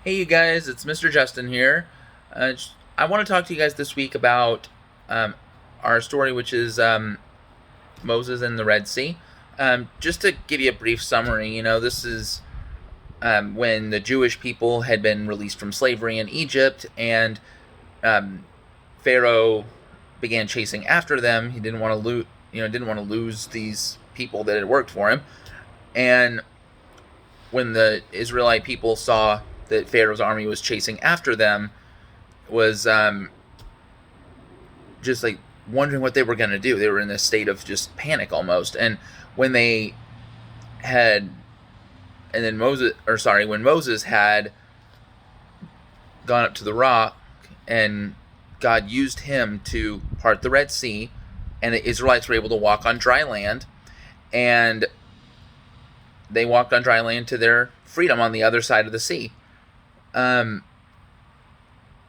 Hey, you guys, it's Mr. Justin here. I want to talk to you guys this week about um, our story, which is Moses and the Red Sea. Just to give you a brief summary, this is when the Jewish people had been released from slavery in Egypt, and um, Pharaoh began chasing after them. He didn't want to lose these people that had worked for him. And when the Israelite people saw that Pharaoh's army was chasing after them, was just like wondering what they were going to do. They were in a state of just panic almost. And when they had, and then when Moses had gone up to the rock, and God used him to part the Red Sea, and the Israelites were able to walk on dry land, and they walked on dry land to their freedom on the other side of the sea. Um,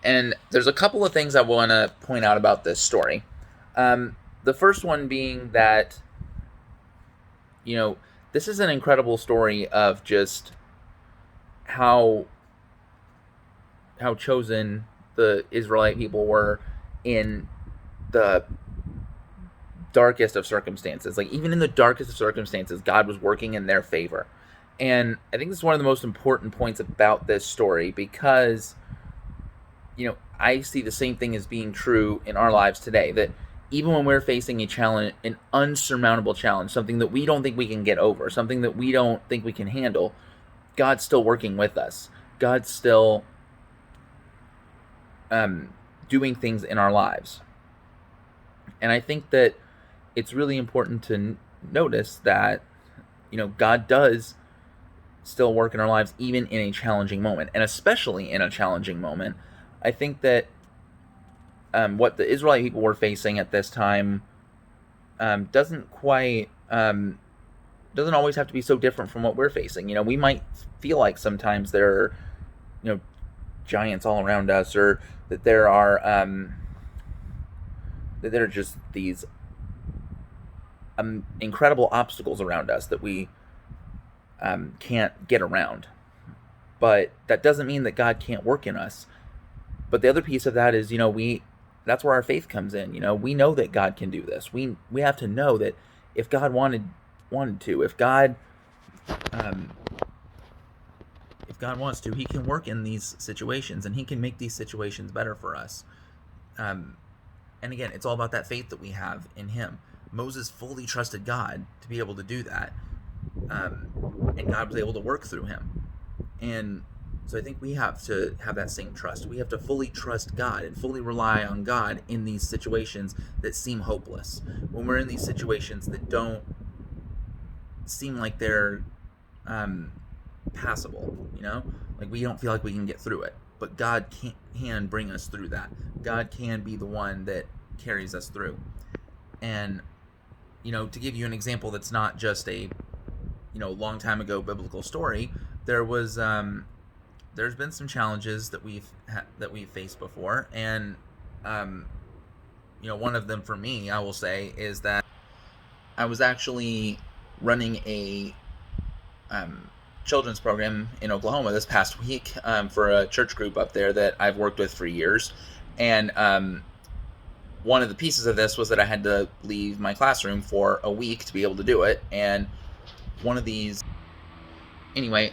and there's a couple of things I want to point out about this story. The first one being that, you know, this is an incredible story of just how chosen the Israelite people were in the darkest of circumstances. Like, even in the darkest of circumstances, God was working in their favor. And I think this is one of the most important points about this story, because I see the same thing as being true in our lives today, that even when we're facing a challenge, an unsurmountable challenge, something that we don't think we can get over, something that we don't think we can handle, God's still working with us. God's still doing things in our lives. And I think that it's really important to notice that, God does still work in our lives, even in a challenging moment, and especially in a challenging moment. I think that what the Israelite people were facing at this time doesn't always have to be so different from what we're facing. We might feel like sometimes there are, giants all around us, or that there are just these incredible obstacles around us that we can't get around. But that doesn't mean that God can't work in us. But the other piece of that is, that's where our faith comes in. We know that God can do this. We have to know that if God wanted to, if God wants to, He can work in these situations, and He can make these situations better for us. And again, it's all about that faith that we have in Him. Moses fully trusted God to be able to do that, and God was able to work through him. And so I think we have to have that same trust. We have to fully trust God and fully rely on God in these situations that seem hopeless. When we're in these situations that don't seem like they're passable, like we don't feel like we can get through it. But God can bring us through that. God can be the one that carries us through. And, to give you an example that's not just a, long time ago biblical story, there's been some challenges that we've faced before, and one of them for me, I will say, is that I was actually running a children's program in Oklahoma this past week for a church group up there that I've worked with for years, and one of the pieces of this was that I had to leave my classroom for a week to be able to do it. And one of these, anyway,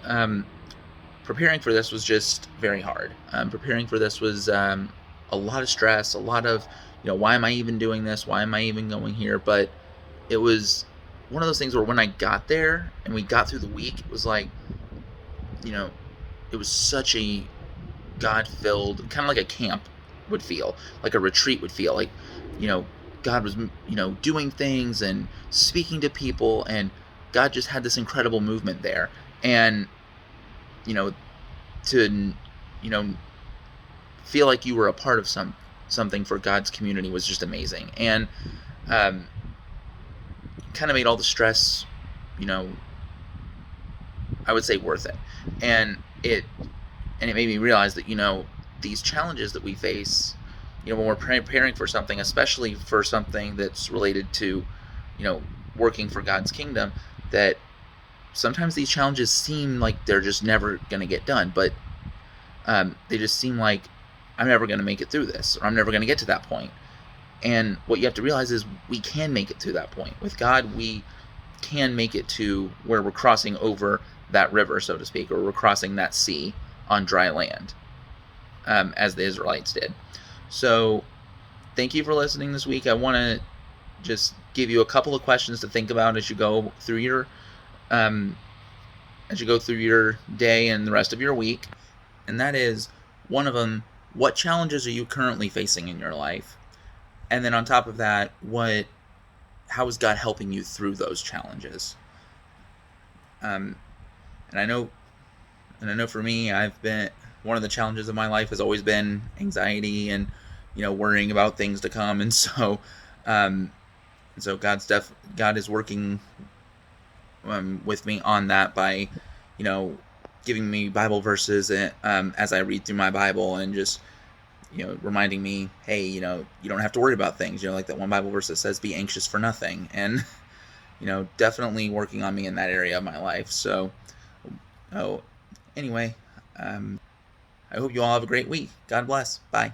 preparing for this was just very hard. Preparing for this was a lot of stress, a lot of, why am I even doing this? Why am I even going here? But it was one of those things where when I got there and we got through the week, it was like, it was such a God-filled, kind of like a camp would feel, like a retreat would feel, like, God was, doing things and speaking to people, and God just had this incredible movement there. And, to, feel like you were a part of something for God's community was just amazing. And kind of made all the stress, I would say, worth it. And it made me realize that, these challenges that we face, when we're preparing for something, especially for something that's related to, working for God's kingdom, that sometimes these challenges seem like they're just never going to get done. But They just seem like I'm never going to make it through this, or I'm never going to get to that point. And what you have to realize is we can make it to that point. With God, we can make it to where we're crossing over that river, so to speak, or we're crossing that sea on dry land, as the Israelites did. So thank you for listening this week. I want to just give you a couple of questions to think about as you go through your day and the rest of your week. And that is, one of them, what challenges are you currently facing in your life? And then on top of that, how is God helping you through those challenges? And I know for me, one of the challenges of my life has always been anxiety and, worrying about things to come. And so, God is working with me on that by, giving me Bible verses as I read through my Bible, and just, reminding me, hey, you don't have to worry about things, like that one Bible verse that says, be anxious for nothing. And, definitely working on me in that area of my life. So, anyway, I hope you all have a great week. God bless. Bye.